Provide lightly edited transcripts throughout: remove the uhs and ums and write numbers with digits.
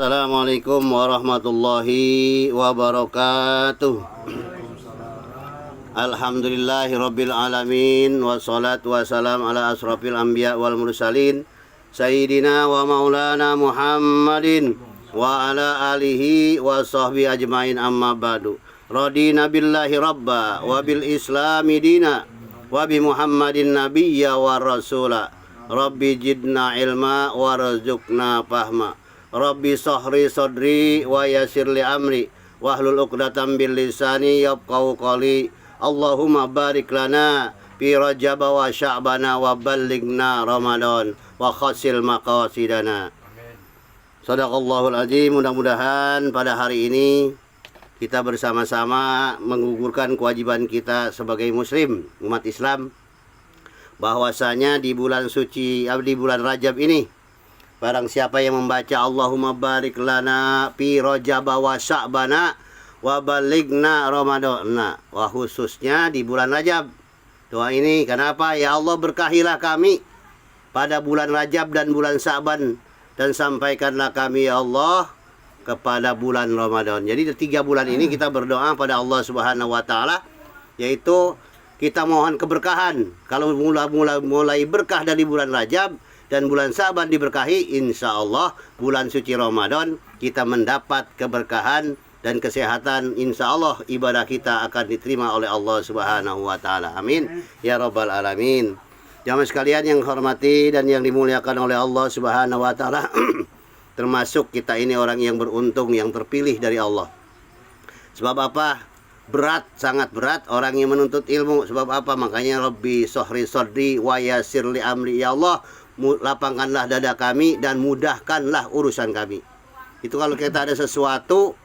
Assalamualaikum warahmatullahi wabarakatuh. Alhamdulillahirabbil alamin wassalatu wassalam ala asrofil anbiya wal mursalin sayyidina wa maulana Muhammadin wa ala alihi wa sahbihi ajmain, amma ba'du. Radina billahi rabba wa bil islami dina wa bi Muhammadin nabiyya wa rasula. Rabbi jidna ilma warzuqna fahma. Rabbi sahri sadri wa yassir li amri wahlul 'uqdatam bil lisani yafqahu qawli. Allahumma barik lana fi Rajab wa Sya'bana wa ballighna Ramadan wa khasil maqasidana. Shadaqallahul azim. Mudah-mudahan pada hari ini kita bersama-sama menggugurkan kewajiban kita sebagai muslim, umat Islam, bahwasanya di bulan suci, di bulan Rajab ini, barang siapa yang membaca Allahumma barik lana fi Rajab wa Sya'bana wa balighna Ramadana, wah khususnya di bulan Rajab. Doa ini kenapa? Ya Allah, berkahilah kami pada bulan Rajab dan bulan Sya'ban, dan sampaikanlah kami ya Allah kepada bulan Ramadan. Jadi 3 bulan ini kita berdoa pada Allah Subhanahu wa taala, yaitu kita mohon keberkahan. Kalau mulai berkah dari bulan Rajab dan bulan Sya'ban diberkahi, insya Allah bulan suci Ramadan kita mendapat keberkahan dan kesehatan. Insya Allah ibadah kita akan diterima oleh Allah Subhanahu wa taala. Amin ya rabbal alamin. Jamaah sekalian yang hormati dan yang dimuliakan oleh Allah Subhanahu wa taala, termasuk kita ini orang yang beruntung, yang terpilih dari Allah. Sebab apa? Berat, sangat berat orang yang menuntut ilmu. Sebab apa? Makanya Rabbi sahri sadri wa yassir li amri. Ya Allah, lapangkanlah dada kami dan mudahkanlah urusan kami. Itu kalau kita ada sesuatu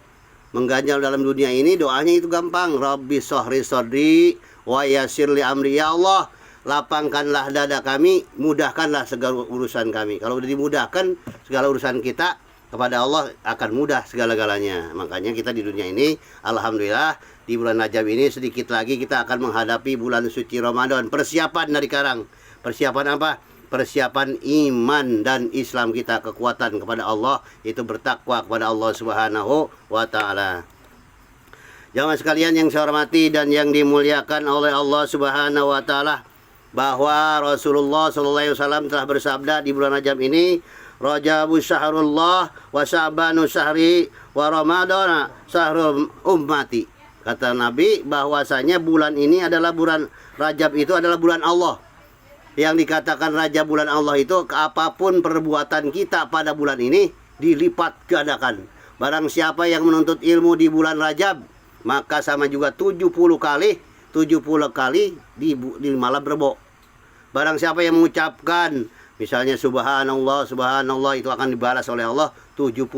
mengganjal dalam dunia ini, doanya itu gampang. Rabbi sahri sadri wa yassir li amri. Ya Allah, lapangkanlah dada kami, mudahkanlah segala urusan kami. Kalau sudah dimudahkan segala urusan kita, kepada Allah akan mudah segala-galanya. Makanya kita di dunia ini, alhamdulillah, di bulan Rajab ini sedikit lagi kita akan menghadapi bulan suci Ramadan. Persiapan dari sekarang. Persiapan apa? Persiapan iman dan Islam kita, kekuatan kepada Allah, itu bertakwa kepada Allah Subhanahu wa taala. Jamaah sekalian yang saya hormati dan yang dimuliakan oleh Allah Subhanahu wa taala, bahwa Rasulullah SAW telah bersabda di bulan Rajab ini, Rajabu syahrullah wa Sya'banu syahri wa Ramadana syahrul ummati. Kata Nabi bahwasanya bulan ini adalah bulan Rajab, itu adalah bulan Allah. Yang dikatakan Rajab bulan Allah itu, apapun perbuatan kita pada bulan ini dilipat gandakan. Barang siapa yang menuntut ilmu di bulan Rajab, maka sama juga 70 kali di malam Rebo. Barang siapa yang mengucapkan misalnya subhanallah, subhanallah, itu akan dibalas oleh Allah 71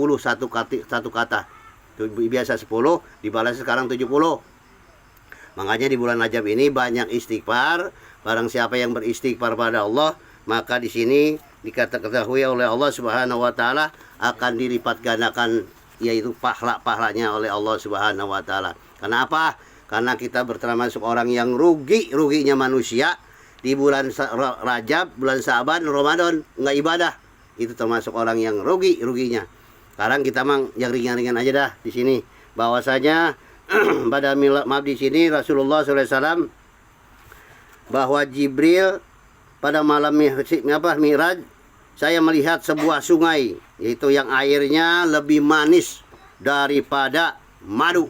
kata. Biasa 10, dibalas sekarang 70. Makanya di bulan Rajab ini banyak istighfar. Barang siapa yang beristighfar pada Allah, maka di sini diketahui oleh Allah Subhanahu wa taala akan dilipat gandakan, yaitu pahalanya oleh Allah Subhanahu wa taala. Kenapa? Karena kita termasuk orang yang ruginya manusia di bulan Rajab, bulan Sya'ban, Ramadan nggak ibadah. Itu termasuk orang yang ruginya. Sekarang kita yang ringan-ringan aja dah di sini. Bahwasanya pada maaf di sini Rasulullah SAW, bahwa Jibril pada malam Mi'raj, saya melihat sebuah sungai, yaitu yang airnya lebih manis daripada madu.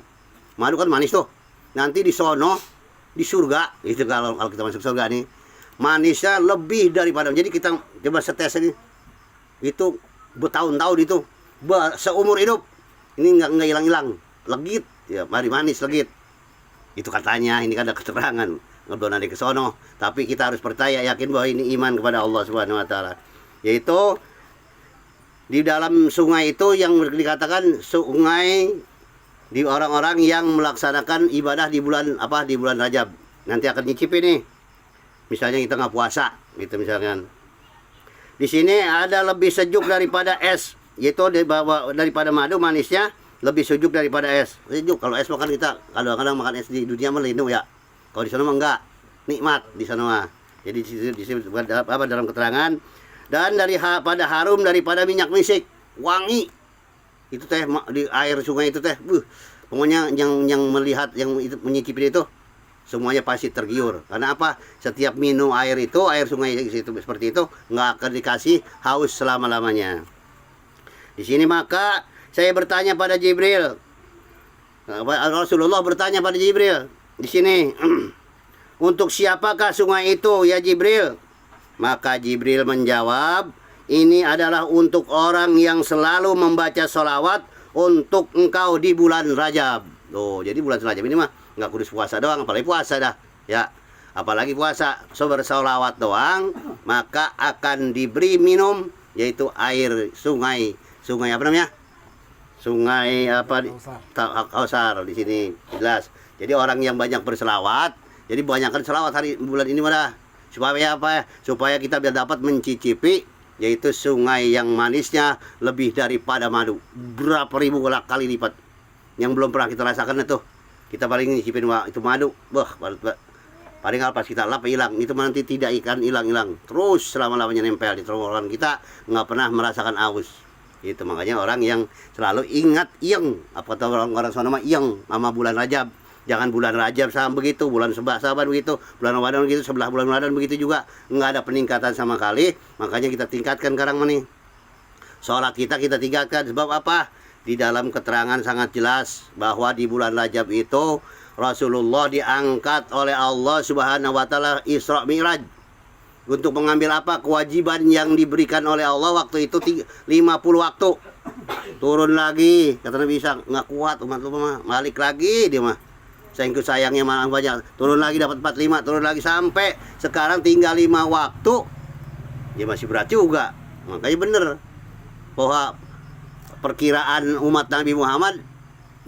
Madu kan manis tuh. Nanti di sono, di surga, itu kalau kita masuk surga nih, manisnya lebih daripada. Jadi kita coba setes ini, itu bertahun-tahun itu, seumur hidup ini nggak hilang-hilang, legit ya, mari manis legit. Itu katanya, ini kan ada keterangan ngebon nanti ke sono. Tapi kita harus percaya, yakin bahwa ini iman kepada Allah Subhanahu wa taala. Yaitu di dalam sungai itu yang dikatakan sungai di orang-orang yang melaksanakan ibadah di bulan di bulan Rajab. Nanti akan nyicipin nih. Misalnya kita nggak puasa, gitu misalkan. Di sini ada lebih sejuk daripada es, yaitu daripada madu, manisnya lebih sejuk daripada es. Sejuk. Kalau es makan kita kadang-kadang makan es di dunia melindung ya. Kalau di sana mah enggak, nikmat di sana mah. Jadi di sini dalam keterangan, dan pada harum daripada minyak misik, wangi. itu teh di air sungai itu teh, pokoknya yang melihat, yang itu, menyicipin itu semuanya pasti tergiur. Karena apa? Setiap minum air itu, air sungai itu seperti itu, nggak akan dikasih haus selama-lamanya. Di sini maka saya bertanya pada Jibril. Rasulullah bertanya pada Jibril di sini, untuk siapakah sungai itu ya Jibril? Maka Jibril menjawab, ini adalah untuk orang yang selalu membaca sholawat untuk engkau di bulan Rajab. Oh, jadi bulan Rajab ini mah nggak kudus puasa doang, apalagi puasa dah, ya. Apalagi puasa, bersolawat doang, maka akan diberi minum, yaitu air sungai. Sungai apa namanya? Sungai apa? Kausar di sini jelas. Jadi orang yang banyak berselawat, jadi banyakkan selawat hari bulan ini mah, supaya apa? Supaya kita biar dapat mencicipi, yaitu sungai yang manisnya lebih daripada madu, berapa ribu kali lipat. Yang belum pernah kita rasakan itu, kita paling nyicipin itu madu, paling pas kita lap hilang, itu nanti tidak ikan hilang terus selama-lamanya nempel di tenggorokan kita, nggak pernah merasakan aus. Itu makanya orang yang selalu ingat yang apa kata orang-orang sana mah yang sama bulan Rajab. Jangan bulan Rajab sama begitu, bulan Saban begitu, bulan Ramadan begitu, sebelah bulan Ramadan begitu juga, nggak ada peningkatan sama kali. Makanya kita tingkatkan sekarang nih, sholat kita tingkatkan. Sebab apa? Di dalam keterangan sangat jelas bahwa di bulan Rajab itu Rasulullah diangkat oleh Allah Subhanahu wa taala Isra Mi'raj untuk mengambil apa? Kewajiban yang diberikan oleh Allah waktu itu 50 waktu. Turun lagi, kata Nabi Isa, nggak kuat umat-umat mah, balik lagi dia mah. Sayangnya malah banyak. Turun lagi dapat 45, turun lagi sampai sekarang tinggal 5 waktu. Dia masih berat juga. Makanya bener bahwa perkiraan umat Nabi Muhammad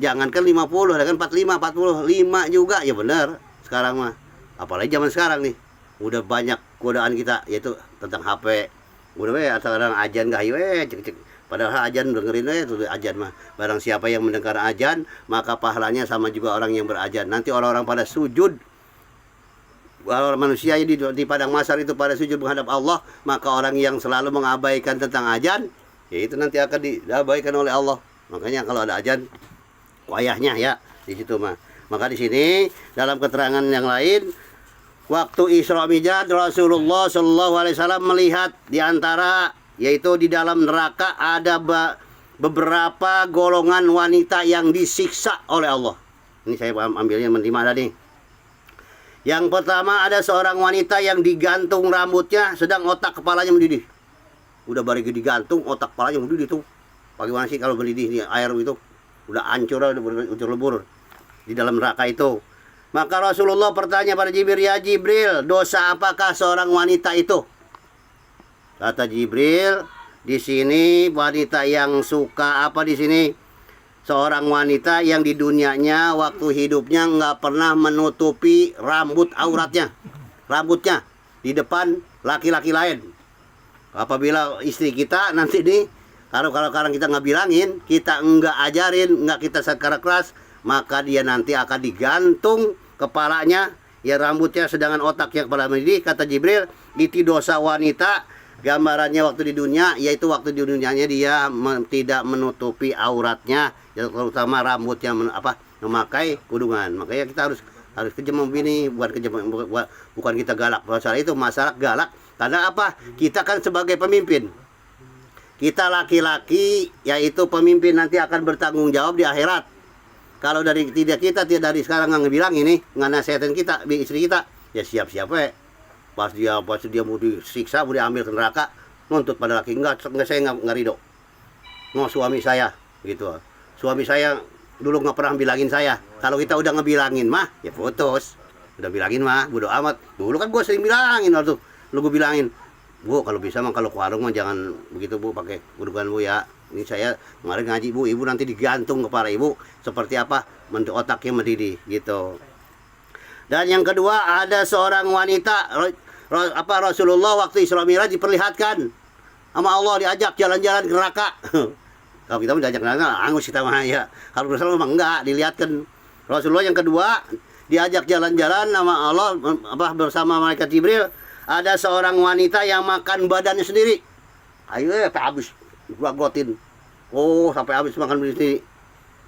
jangankan 50, kan 45, 45 juga ya benar sekarang mah. Apalagi zaman sekarang nih, udah banyak godaan kita, yaitu tentang HP. Udah sekarang ajan gak cek. Padahal ajan dengerin tuh ajan mah. Barang siapa yang mendengar ajan, maka pahalanya sama juga orang yang berajan. Nanti orang-orang pada sujud, orang manusia di padang mahsyar itu pada sujud menghadap Allah, maka orang yang selalu mengabaikan tentang ajan, ya itu nanti akan diabaikan oleh Allah. Makanya kalau ada ajan, wayahnya ya di situ mah. Maka di sini dalam keterangan yang lain, waktu Isra Mi'raj Rasulullah Shallallahu Alaihi Wasallam melihat di antara, yaitu di dalam neraka ada beberapa golongan wanita yang disiksa oleh Allah. Ini saya ambilnya mentimah tadi. Yang pertama ada seorang wanita yang digantung rambutnya, sedang otak kepalanya mendidih. Udah bari digantung, otak kepalanya mendidih tuh. Bagaimana sih kalau mendidih di air itu? Udah hancur, udah hancur lebur di dalam neraka itu. Maka Rasulullah bertanya pada Jibril, ya Jibril, dosa apakah seorang wanita itu? Kata Jibril, di sini wanita yang suka apa di sini? Seorang wanita yang di dunianya waktu hidupnya nggak pernah menutupi rambut auratnya, rambutnya di depan laki-laki lain. Apabila istri kita nanti nih, kalau sekarang kita nggak bilangin, kita nggak ajarin, nggak kita secara keras, maka dia nanti akan digantung kepalanya, ya rambutnya, sedangkan otaknya kepala mendidih. Kata Jibril, itu dosa wanita. Gambarannya waktu di dunia, yaitu waktu di dunianya dia tidak menutupi auratnya, ya, terutama rambutnya memakai kudungan. Makanya kita harus kejam begini, bukan kita galak. Masalah itu masalah galak. Karena apa? Kita kan sebagai pemimpin. Kita laki-laki, yaitu pemimpin, nanti akan bertanggung jawab di akhirat. Kalau dari kita dari sekarang nggak ngebilang ini, nggak nasihatin kita, istri kita, ya siap-siap Pas dia mau disiksa, mau diambil ke neraka, nuntut pada laki, enggak saya nggak ridho. Mau suami saya gitu. Suami saya dulu nggak pernah bilangin saya. Kalau kita udah ngebilangin mah, ya putus. Udah bilangin mah, bodo amat. Dulu kan gue sering bilangin waktu lu gue bilangin, Bu, kalau bisa mah kalau ke warung mah jangan begitu Bu, pakai kudukan Bu ya. Ini saya kemarin ngaji Bu, ibu nanti digantung kepala ibu seperti apa, otaknya mendidih gitu. Dan yang kedua, ada seorang wanita, Rasulullah waktu Isra Mi'raj diperlihatkan sama Allah, diajak jalan-jalan ke neraka. Kalau kita diajak neraka, angus kita mah ya. Kalau Rasulullah memang enggak, dilihatkan. Rasulullah yang kedua diajak jalan-jalan sama Allah bersama malaikat Jibril. Ada seorang wanita yang makan badannya sendiri. Ayo habis gua gotin. Oh, sampai habis makan sendiri.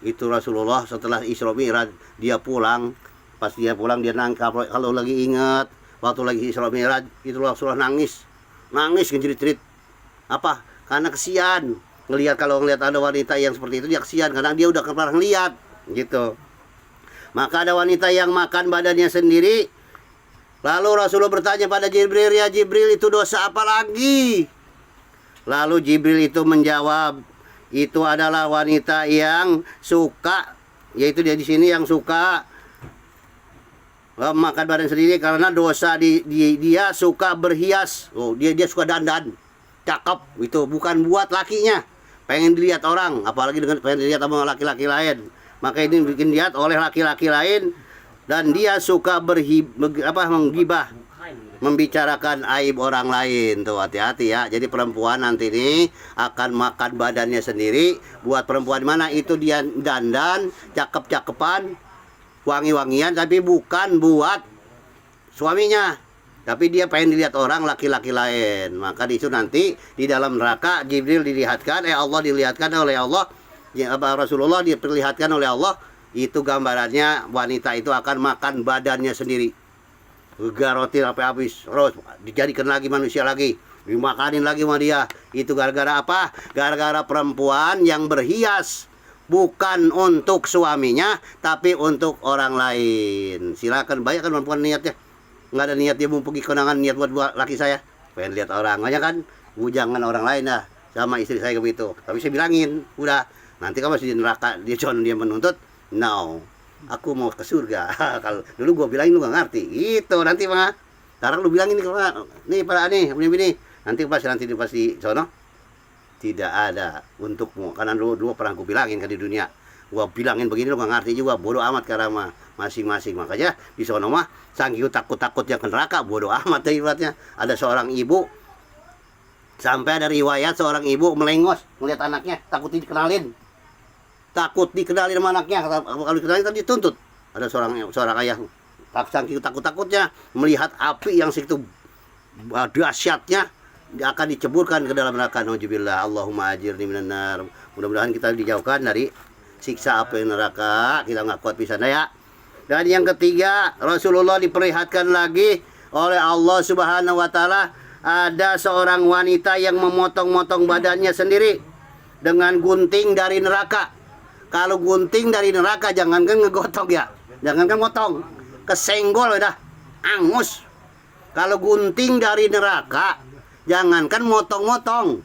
Itu Rasulullah setelah Isra Mi'raj dia pulang. Pas dia pulang dia nangkap, kalau lagi ingat waktu lagi Isra Mi'raj itu Rasulullah nangis ngejerit-jerit. Apa? Karena kesian ngelihat ada wanita yang seperti itu, dia kesian karena dia udah pernah ngeliat gitu. Maka ada wanita yang makan badannya sendiri. Lalu Rasulullah bertanya pada Jibril, "Ya Jibril, itu dosa apa lagi?" Lalu Jibril itu menjawab, itu adalah wanita yang suka, yaitu dia di sini yang suka makan badan sendiri karena dosa dia suka berhias. Oh, dia suka dandan, cakep, itu bukan buat lakinya, pengen dilihat orang, apalagi dengan pengen dilihat sama laki-laki lain. Maka ini bikin dilihat oleh laki-laki lain, dan dia suka menggibah, membicarakan aib orang lain. Tuh hati-hati ya. Jadi perempuan nanti ini akan makan badannya sendiri. Buat perempuan mana itu dia dandan, cakep-cakepan, wangi-wangian, tapi bukan buat suaminya, tapi dia pengen dilihat orang laki-laki lain. Maka di situ nanti di dalam neraka Jibril dilihatkan, Allah dilihatkan oleh Allah, Rasulullah diperlihatkan oleh Allah, itu gambarannya wanita itu akan makan badannya sendiri. Garoti sampai habis, terus dijadikan lagi manusia lagi, dimakanin lagi sama dia. Itu gara-gara apa? Gara-gara perempuan yang berhias, bukan untuk suaminya, tapi untuk orang lain. Silakan, banyak kan perempuan niatnya, nggak ada niat dia mau pergi kondangan, niat buat laki saya, pengen lihat orang, banyak kan, jangan orang lain dah, sama istri saya begitu. Tapi saya bilangin, udah, nanti kamu masih di neraka, dia menuntut, no, aku mau ke surga. Kalau dulu gua bilangin lu gak ngerti, itu nanti mah, sekarang lu bilangin nih para nih, nanti pas di sono, tidak ada untukmu, karena dulu pernah gue bilangin kan di dunia, gue bilangin begini lu gak ngerti juga, bodoh amat karena mah masing-masing. Makanya di sono mah saking takut-takutnya ke neraka, bodoh amat ya ibaratnya. Ada seorang ibu, sampai ada riwayat seorang ibu melengos melihat anaknya, takut dikenalin sama anaknya. Kalau dikenalin tadi dituntut. Ada seorang ayah saking takut-takutnya melihat api yang segitu dahsyatnya akan diceburkan ke dalam neraka. Nauzubillah, Allahumma ajirni minan nar. Mudah-mudahan kita dijauhkan dari siksa api neraka. Kita nggak kuat bisa ya. Dan yang ketiga, Rasulullah diperlihatkan lagi oleh Allah Subhanahu wa taala, ada seorang wanita yang memotong-motong badannya sendiri dengan gunting dari neraka. Kalau gunting dari neraka jangankan ngegotong ya, jangankan motong, kesenggol udah angus. Kalau gunting dari neraka, jangankan motong-motong,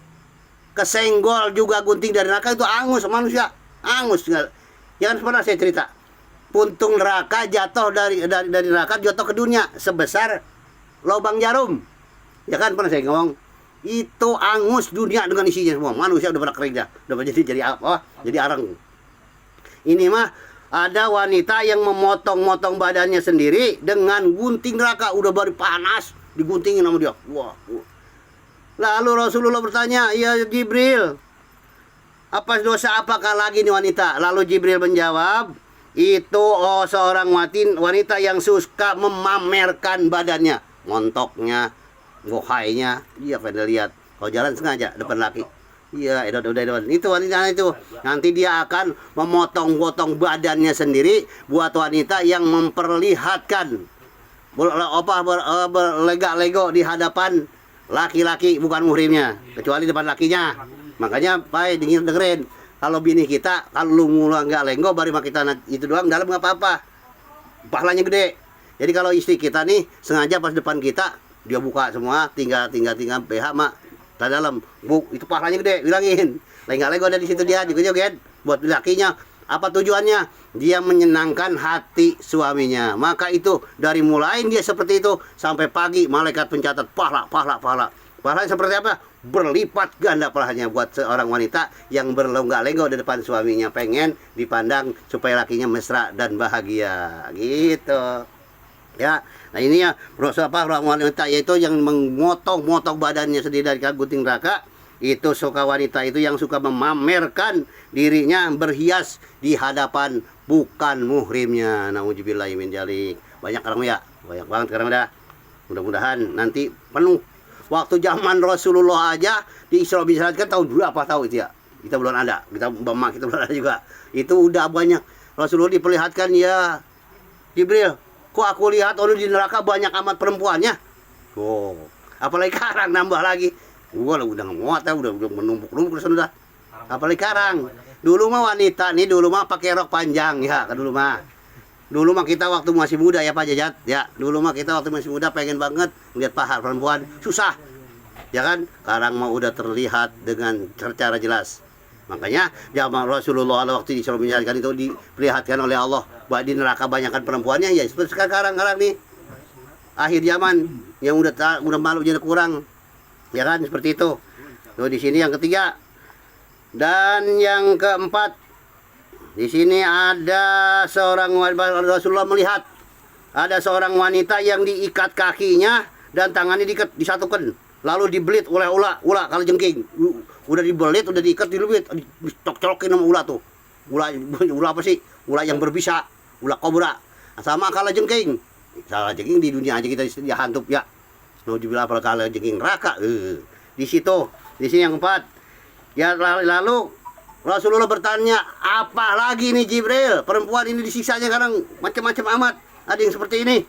kesenggol juga gunting dari neraka itu angus manusia, angus. Jangan pernah saya cerita, puntung neraka jatuh dari neraka jatuh ke dunia sebesar lubang jarum. Ya kan pernah saya ngomong, itu angus dunia dengan isinya semua. Manusia udah pada kering dah, udah jadi apa? Jadi arang. Ini mah ada wanita yang memotong-motong badannya sendiri dengan gunting neraka, udah baru panas diguntingin sama dia. Wah. Lalu Rasulullah bertanya, "Ya Jibril, apa dosa apakah lagi nih wanita?" Lalu Jibril menjawab, itu seorang wanita yang suka memamerkan badannya, montoknya, gohainya, dia pada lihat. Kalau jalan sengaja depan laki, iya, udah. Itu wanita itu. Nanti dia akan memotong-potong badannya sendiri buat wanita yang memperlihatkan berlega-lego di hadapan laki-laki bukan muhrimnya, kecuali depan lakinya. Makanya Pak dengerin, kalau bini kita kalau lu mula nggak lenggo baru kita itu doang dalam nggak apa-apa, pahalanya gede. Jadi kalau istri kita nih sengaja pas depan kita dia buka semua, tinggal BH mak tak dalam, itu pahalanya gede, bilangin. Lenggo ada di situ dia joget buat lakinya. Apa tujuannya? Dia menyenangkan hati suaminya. Maka itu dari mulai dia seperti itu sampai pagi malaikat pencatat pahala. Pahalanya seperti apa? Berlipat ganda pahalanya buat seorang wanita yang berlenggak-lenggok di depan suaminya, pengen dipandang supaya lakinya mesra dan bahagia. Gitu. Ya, nah ini ya orang wanita yaitu yang memotong-motong badannya sendiri dari gunting neraka. Itu suka wanita itu yang suka memamerkan dirinya berhias di hadapan bukan muhrimnya. Nauzubillahi min dzalik. Banyak orang ya, banyak banget sekarang dah. Mudah-mudahan nanti penuh. Waktu zaman Rasulullah aja di Isra Mi'raj kan tahun berapa tahu itu ya? kita belum ada, kita belum ada juga. Itu udah banyak. Rasulullah diperlihatkan, ya Jibril, kok aku lihat orang di neraka banyak amat perempuannya. Oh, apalagi sekarang nambah lagi. Gua udah nggak muat ya, udah menumpuk-numpuk sudah. Apalagi sekarang. Dulu mah wanita nih, dulu mah pakai rok panjang ya, kan dulu mah. Dulu mah kita waktu masih muda ya Pak Jajat, ya. Dulu mah kita waktu masih muda pengen banget lihat paha perempuan, susah. Ya kan? Sekarang mah udah terlihat dengan secara jelas. Makanya zaman Rasulullah waktu disuruh menyajikan itu diperlihatkan oleh Allah bahwa di neraka banyakkan perempuannya, ya seperti sekarang nih. Akhir zaman yang udah malu jadi kurang. Ya kan, seperti itu. Tuh di sini yang ketiga. Dan yang keempat, di sini ada seorang Rasulullah melihat ada seorang wanita yang diikat kakinya dan tangannya disatukan, lalu dibelit oleh ular kalau jengking. Udah dibelit, udah diikat, dibelit, dicok-colokin sama ular tuh. Ular apa sih? Ular yang berbisa, ular kobra. Sama kala jengking. Kala jengking di dunia aja kita dihantup ya. Mau dibilang apa kala jengking neraka. Di situ, di sini yang keempat. Ya lalu Rasulullah bertanya, apa lagi nih Jibril? Perempuan ini disiksanya kadang macam-macam amat. Ada yang seperti ini.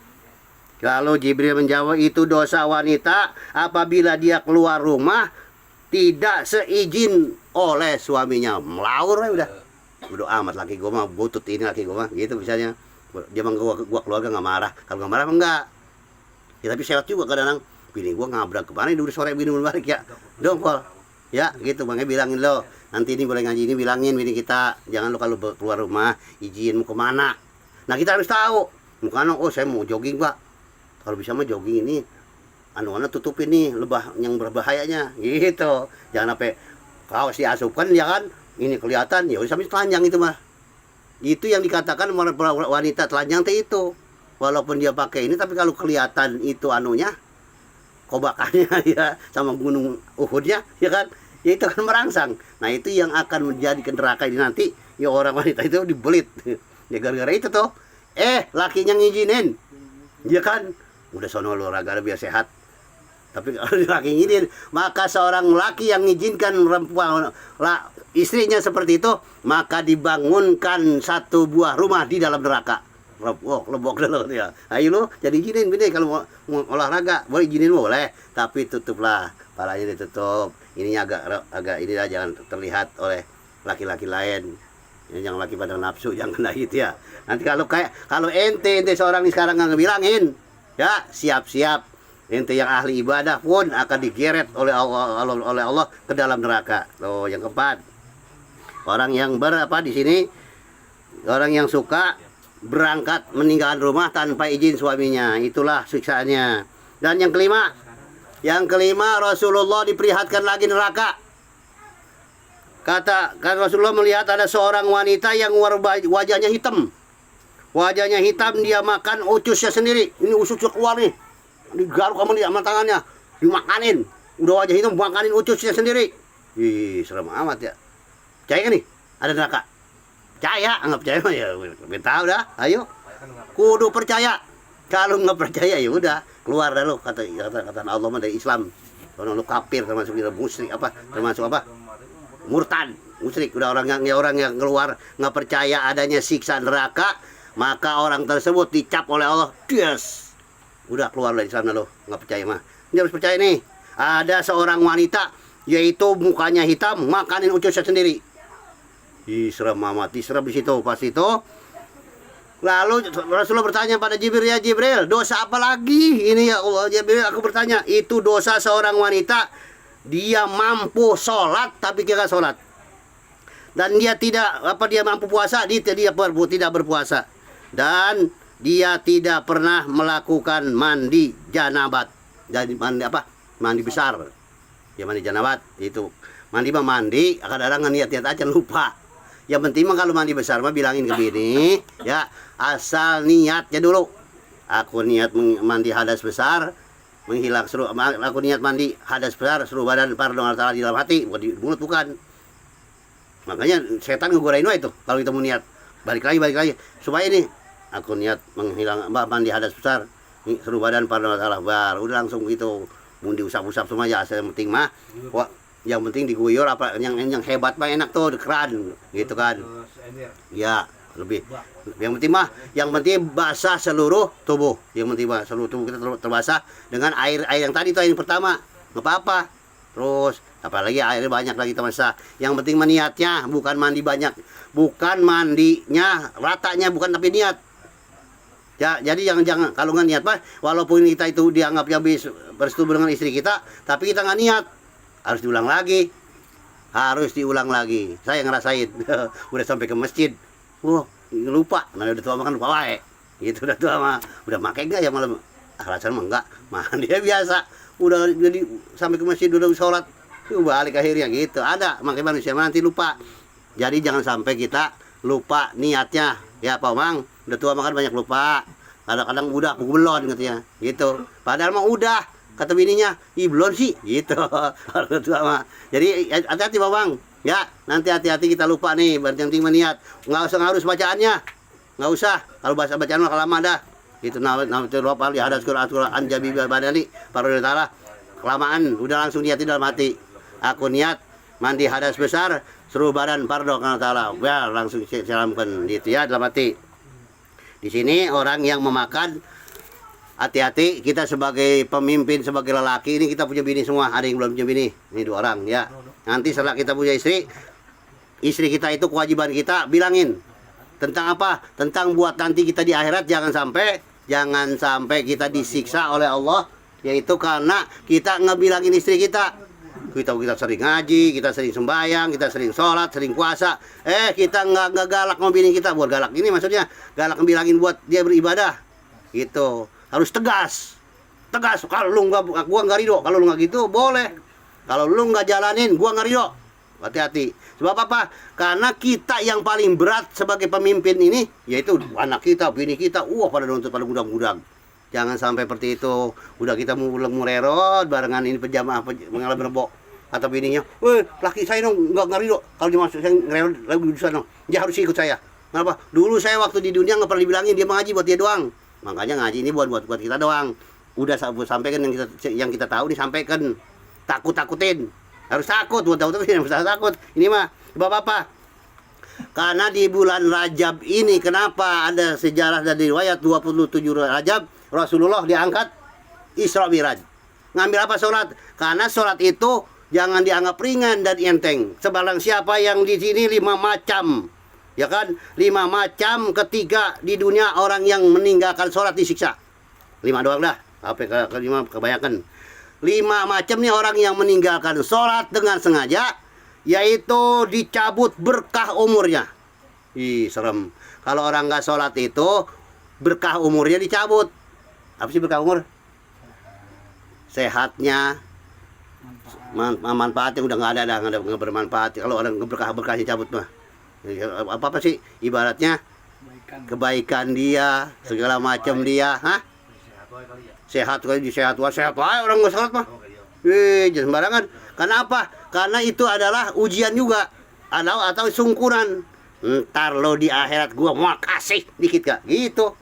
Lalu Jibril menjawab, itu dosa wanita apabila dia keluar rumah tidak seizin oleh suaminya. Melaur ya udah. Udah amat laki gue mah, butut ini laki gue mah. Gitu misalnya. Dia mah gua keluarga nggak marah. Kalau nggak marah enggak. Ya tapi sehat juga kadang-kadang. Bini gue ngabrak kemana, udah sore bini balik ya. Dong Pol. Ya gitu, makanya bilangin lo, nanti ini boleh ngaji ini bilangin bini kita, jangan lo kalau keluar rumah izin mau kemana. Nah kita harus tahu, bukan oh saya mau jogging Pak, kalau bisa mah jogging ini anu-anu tutupin nih lebah yang berbahayanya gitu, jangan sampai kaos diasupkan ya kan, ini kelihatan ya udah sampai telanjang itu mah. Itu yang dikatakan wanita telanjang teh itu, walaupun dia pakai ini tapi kalau kelihatan itu anunya kobakannya ya sama gunung Uhudnya ya kan, ya itu akan merangsang. Nah itu yang akan menjadi neraka ini nanti, ya orang wanita itu dibelit ya gara-gara itu tuh. Lakinya ngizinin ya kan, udah sono olahraga biar sehat. Tapi kalau laki ngizinin, maka seorang laki yang mengizinkan perempuan istrinya seperti itu, maka dibangunkan satu buah rumah di dalam neraka. Lebok dulu ya. Ayo lu jadi izinin bini kalau mau olahraga, boleh izinin boleh, tapi tutuplah palanya, ditutup. Ininya agak ini lah, jangan terlihat oleh laki-laki lain. Jangan laki pada nafsu, jangan gitu ya. Nanti kalau ente seorang ini sekarang nggak ngebilangin, ya siap-siap ente yang ahli ibadah pun akan digeret oleh Allah ke dalam neraka. Loh, yang keempat, orang yang di sini, orang yang suka berangkat meninggalkan rumah tanpa izin suaminya, itulah siksaannya. Dan yang kelima Rasulullah diperlihatkan lagi neraka. Kata Rasulullah melihat ada seorang wanita yang wajahnya hitam. Wajahnya hitam, dia makan ususnya sendiri. Ini ususnya keluar nih, digaruk sama tangannya, dimakanin. Udah wajah hitam, makanin ususnya sendiri. Ih, serem amat ya. Percaya kan nih ada neraka? Percaya, nggak percaya mah ya tahu dah. Ayo, kudu percaya. Kalau nggak percaya ya udah keluar dah lo, kata Allah mah dari Islam. Kalau lu kafir termasuk musyrik murtad, musyrik. Udah orang yang keluar nggak percaya adanya siksa neraka, maka orang tersebut dicap oleh Allah, yes, udah keluar dari Islam lo, nggak percaya mah. Ini harus percaya nih. Ada seorang wanita, yaitu mukanya hitam, makanin ususnya sendiri. Serem amat, diserem di situ pas itu. Lalu Rasulullah bertanya pada Jibril, ya Jibril, dosa apa lagi ini ya Allah? Jibril, aku bertanya, itu dosa seorang wanita, dia mampu sholat tapi kira sholat, dan dia dia mampu puasa, dia tidak berpuasa, dan dia tidak pernah melakukan mandi janabat. Jadi mandi besar, ya mandi janabat itu. Mandi kadang-kadang niat-niat aja lupa. Yang penting mah kalau mandi besar mah bilangin ke bini, ya asal niatnya dulu. Aku niat mandi hadas besar, aku niat mandi hadas besar, seluruh badan pardon Allah di dalam hati, bukan di mulut, bukan. Makanya setan ngegorain itu kalau kita mau niat. Balik lagi supaya ini aku niat mandi hadas besar, seluruh badan pardon Allah, udah langsung gitu. Mundi usap-usap semua ya, yang penting mah Yang penting diguyur apa yang hebat mah enak tuh di keran gitu kan. Ya, lebih. Yang penting basah seluruh tubuh. Yang penting mah seluruh tubuh kita terbasah dengan air yang tadi tuh yang pertama. Enggak apa-apa. Terus apalagi airnya banyak lagi teman-teman. Yang penting niatnya bukan mandi banyak. Bukan mandinya ratanya bukan tapi niat. Ya, jadi jangan kalau nggak niat mah walaupun kita itu dianggapnya bersetubuh dengan istri kita, tapi kita nggak niat, harus diulang lagi. Saya ngerasain udah sampai ke masjid, lupa, nah udah tua makan lupa wae, gitu udah tua mah, udah makai enggak ya malam, rasanya mah enggak, mandi biasa, udah jadi sampai ke masjid udah sholat, balik akhirnya gitu, ada makai manusia nanti lupa, jadi jangan sampai kita lupa niatnya, ya Pak Mang, udah tua makan banyak lupa, kadang-kadang udah aku belum katanya, gitu, padahal mah udah. Kata bininya, belum sih, gitu. Kalau tua mah. Jadi hati-hati Bang, ya. Nanti hati-hati kita lupa nih, berarti yang penting niat. Nggak usah ngarus bacaannya, nggak usah. Kalau bahasa bacaan mah lama dah. Itu nama itu ropa li hadas Quran jabi badani para taala. Kelamaan, udah langsung niat dalam hati. Aku niat mandi hadas besar, seluruh badan pardo karena taala. Ya langsung siramkan gitu ya dalam hati. Di sini orang yang memakan, hati-hati, kita sebagai pemimpin, sebagai lelaki ini kita punya bini semua, ada yang belum punya bini, ini 2 orang ya. Nanti setelah kita punya istri kita itu kewajiban kita bilangin tentang apa? Tentang buat nanti kita di akhirat jangan sampai kita disiksa oleh Allah, yaitu karena kita ngebilangin istri kita. Kita sering ngaji, kita sering sembahyang, kita sering sholat, sering puasa. Kita nggak galak sama bini kita, buat galak ini maksudnya galak ngebilangin buat dia beribadah, gitu. Harus tegas. Kalau lu nggak, gua nggak ridho. Kalau lu nggak gitu boleh. Kalau lu nggak jalanin, gua nggak ridho. Hati-hati. Sebab apa? Karena kita yang paling berat sebagai pemimpin ini, yaitu anak kita, bini kita, pada nuntut pada gudang-gudang. Jangan sampai seperti itu. Udah kita murerot barengan ini penjamaah mengalami berbok. Kata bininya, laki saya dong nggak ridho. Kalau dimasuk saya ngerelot lagi di sana, dia harus ikut saya. Kenapa? Dulu saya waktu di dunia nggak pernah dibilangin dia mengaji buat dia doang. Makanya ngaji ini buat kita doang. Udah sampaikan yang kita tahu disampaikan. Takutin. Harus takut buat tahu yang usah takut. Ini mah sebab apa? Karena di bulan Rajab ini kenapa ada sejarah dari riwayat 27 Rajab Rasulullah diangkat Isra Mi'raj. Ngambil apa sholat? Karena sholat itu jangan dianggap ringan dan enteng. Sebarang siapa yang di sini 5 macam, ya kan, 5 macam ketika di dunia orang yang meninggalkan sholat disiksa. 5 doang dah, sampai ke 5 kebanyakan. 5 macam nih orang yang meninggalkan sholat dengan sengaja, yaitu dicabut berkah umurnya. Serem. Kalau orang nggak sholat itu berkah umurnya dicabut. Apa sih berkah umur? Sehatnya, manfaatnya udah nggak ada, nggak bermanfaat. Kalau orang berkahnya cabut mah. Apa sih ibaratnya kebaikan dia segala macam dia, sehat orang nggak sholat mah, jangan sembarangan. Karena apa? Karena itu adalah ujian juga atau sungkuran. Ntar lo di akhirat gua mau kasih dikit gak gitu.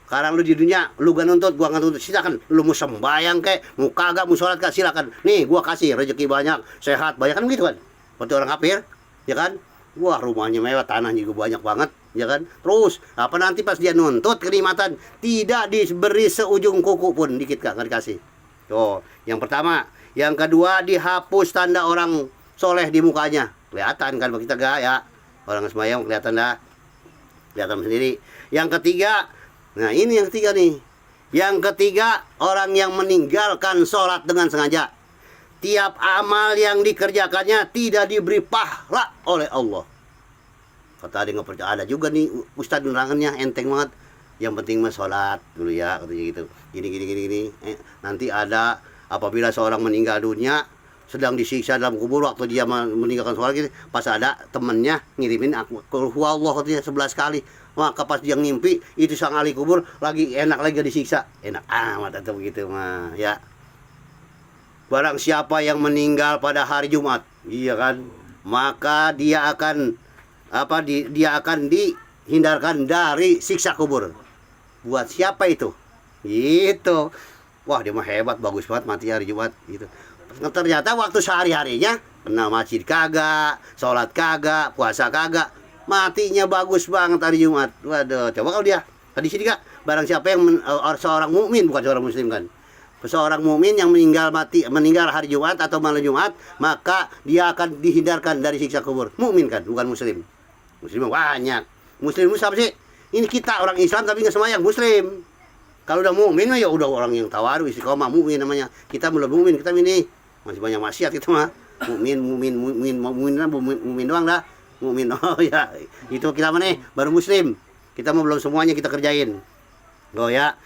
Sekarang lu di dunia lu gak nuntut, gua gak nuntut, silakan. Lu mau sembayang kek, mau kagak, mau sholat kek, silakan. Nih gua kasih rezeki banyak, sehat banyak, kan begitu kan? Seperti orang kafir, ya kan? Wah rumahnya mewah, tanahnya juga banyak banget, ya kan? Terus apa nanti pas dia nuntut kenikmatan tidak diberi seujung kuku pun dikit gak dikasih. Tuh, yang pertama. Yang kedua, dihapus tanda orang soleh di mukanya. Kelihatan kan kita gak ya? Orang sembahyang kelihatan dah, kelihatan sendiri. Yang ketiga, nah ini yang ketiga nih. Yang ketiga, orang yang meninggalkan sholat dengan sengaja. Tiap amal yang dikerjakannya tidak diberi pahala oleh Allah. Kata ada nggak percaya, ada juga nih ustadz nerangannya enteng banget. Yang penting mah sholat dulu ya, katanya gitu. Gini. Nanti ada apabila seorang meninggal dunia sedang disiksa dalam kubur waktu dia meninggalkan sholat gitu, pas ada temennya ngirimin aku Allah katanya 11 kali. Maka pas dia ngimpi itu sang ahli kubur lagi enak lagi disiksa. Enak amat atau begitu mah ya. Barang siapa yang meninggal pada hari Jumat, iya kan, maka dia akan dia akan dihindarkan dari siksa kubur. Buat siapa itu? Gitu. Wah, dia mah hebat, bagus banget mati hari Jumat gitu. Ternyata waktu sehari-harinya Kenal masjid kagak, sholat kagak, puasa kagak, matinya bagus banget hari Jumat. Waduh, coba kalau dia tadi sini kak, barang siapa yang seorang mukmin, bukan seorang muslim kan, seorang mukmin yang meninggal hari Jumat atau malam Jumat, maka dia akan dihindarkan dari siksa kubur. Mukmin kan, bukan muslim. Muslim banyak. Muslim itu siapa sih? Ini kita orang Islam tapi nggak sembahyang, muslim. Kalau udah mukmin ya udah orang yang tawaru istiqomah, mukmin namanya. Kita belum mukmin, kita ini masih banyak maksiat kita mah. Mukmin doang dah. Mukmin. Oh ya, itu kita mana baru muslim. Kita mau belum semuanya kita kerjain. Oh ya.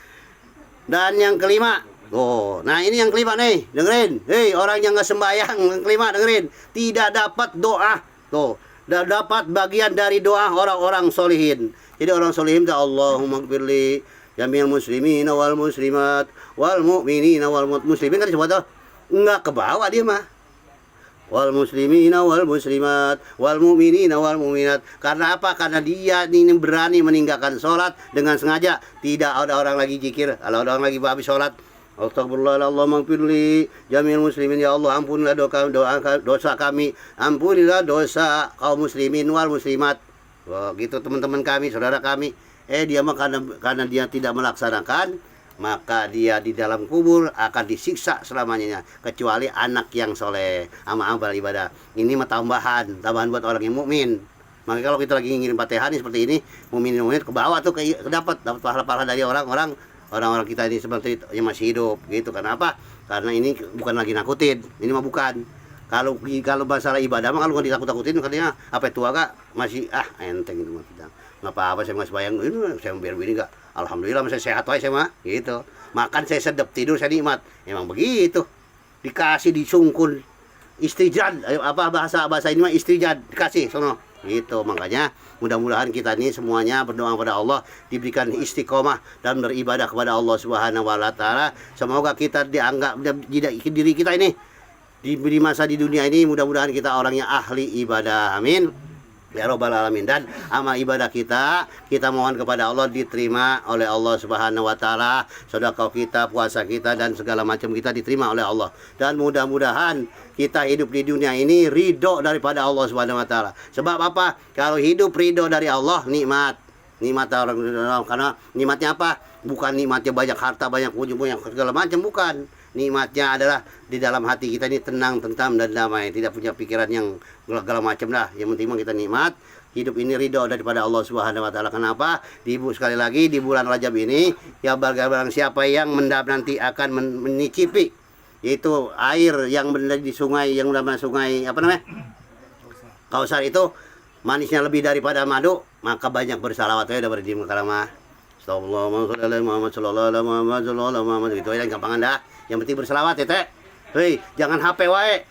Dan yang kelima, oh, nah ini yang kelima nih, dengerin. Hei, orang yang nggak sembahyang, yang kelima dengerin, tidak dapat doa. Tuh, tidak dapat bagian dari doa orang-orang solihin. Jadi orang solihin itu Allahumma gfirli jamil muslimin wal muslimat wal mu'minin wal muslimin kan disebut tuh. Enggak ke bawah dia mah. Wal muslimina wal muslimat wal mu'minina wal mu'minat. Karena apa? Karena dia ini berani meninggalkan sholat dengan sengaja. Tidak ada orang lagi zikir, kalau ada orang lagi habis sholat, Astagfirullahaladzim firli jamil muslimin, ya Allah ampunilah dosa kami, ampunilah dosa kaum muslimin wal muslimat. Wah, gitu teman-teman kami, saudara kami. Dia mah karena dia tidak melaksanakan, maka dia di dalam kubur akan disiksa selamanya, kecuali anak yang soleh amal ibadah. Ini mah tambahan buat orang yang mukmin. Maka kalau kita lagi ngirim Fatihah seperti ini, mukmin ke bawah tuh dapat pahala-pahala dari orang-orang kita ini seperti yang masih hidup gitu. Kenapa? Karena ini bukan lagi nakutin, ini mah bukan. Kalau masalah ibadah mah kalau nggak ditakut-takutin katanya apa tua kak masih enteng itu mah kita. Nggak apa-apa saya masih bayang ini saya biar begini kak. Alhamdulillah masih sehat wae saya mah gitu. Makan saya sedap, tidur saya nikmat. Emang begitu. Dikasih disungkul istijad, apa bahasa ini mah istijad dikasih sono. Gitu, makanya mudah-mudahan kita ini semuanya berdoa kepada Allah, diberikan istiqomah dan beribadah kepada Allah Subhanahu wa taala. Semoga kita dianggap diri kita ini di masa di dunia ini mudah-mudahan kita orang yang ahli ibadah. Amin. Ya Rabbal Alamin. Dan amal ibadah kita mohon kepada Allah diterima oleh Allah Subhanahu wa taala. Sedekah kita, puasa kita dan segala macam kita diterima oleh Allah. Dan mudah-mudahan kita hidup di dunia ini ridho daripada Allah Subhanahu wa taala. Sebab apa? Kalau hidup ridho dari Allah, nikmat orang, karena nikmatnya apa? Bukan nikmatnya banyak harta, banyak puji, banyak segala macam, bukan. Nikmatnya adalah di dalam hati kita ini tenang, tentram dan damai, tidak punya pikiran yang segala macam dah. Yang penting kita nikmat, hidup ini ridho daripada Allah Subhanahu wa taala. Kenapa? Sekali lagi di bulan Rajab ini, ya barang siapa yang nanti akan mencicipi yaitu air yang berada di sungai, yang namanya sungai apa namanya? Kausar itu manisnya lebih daripada madu, maka banyak bersalawat ya udah berdiri kalamah. Astagfirullahaladzim, gitu aja gampangan dah. Yang penting berselawat ya teh. Hei, jangan HP wae.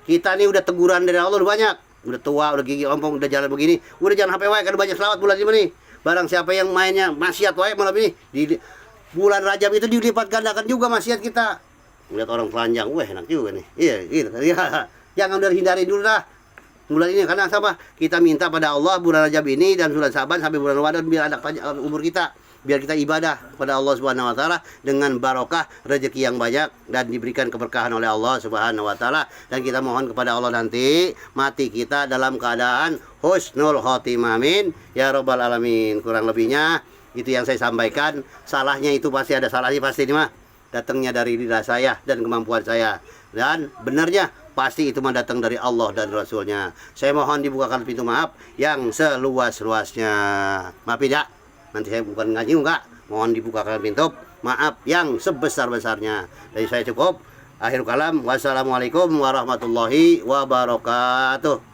Kita nih udah teguran dari Allah udah banyak. Udah tua, udah gigi ompong, udah jalan begini. Udah jangan HP wae, kan banyak selawat bulan ini nih. Barang siapa yang mainnya maksiat wae malam ini, di bulan Rajab itu dilipat gandakan juga maksiat kita. Lihat orang telanjang, wah enak juga nih. Iya, gitu. Ya, jangan udah hindari dulu dah. Bulan ini karena apa? Kita minta pada Allah bulan Rajab ini dan bulan Syaban sampai bulan Ramadan biar ada umur kita, biar kita ibadah pada Allah Subhanahu wa taala dengan barokah rezeki yang banyak dan diberikan keberkahan oleh Allah Subhanahu wa taala. Dan kita mohon kepada Allah nanti mati kita dalam keadaan husnul khotimah. Amin ya Rabbal Alamin. Kurang lebihnya itu yang saya sampaikan. Salahnya itu pasti ada salahnya, pasti ini mah datangnya dari lidah saya dan kemampuan saya, dan benarnya pasti itu mah datang dari Allah dan Rasulnya. Saya mohon dibukakan pintu maaf yang seluas-luasnya. Maaf ya, nanti saya bukan ngaji enggak. Mohon dibukakan pintu maaf yang sebesar-besarnya. Dari saya cukup. Akhir kalam. Wassalamualaikum warahmatullahi wabarakatuh.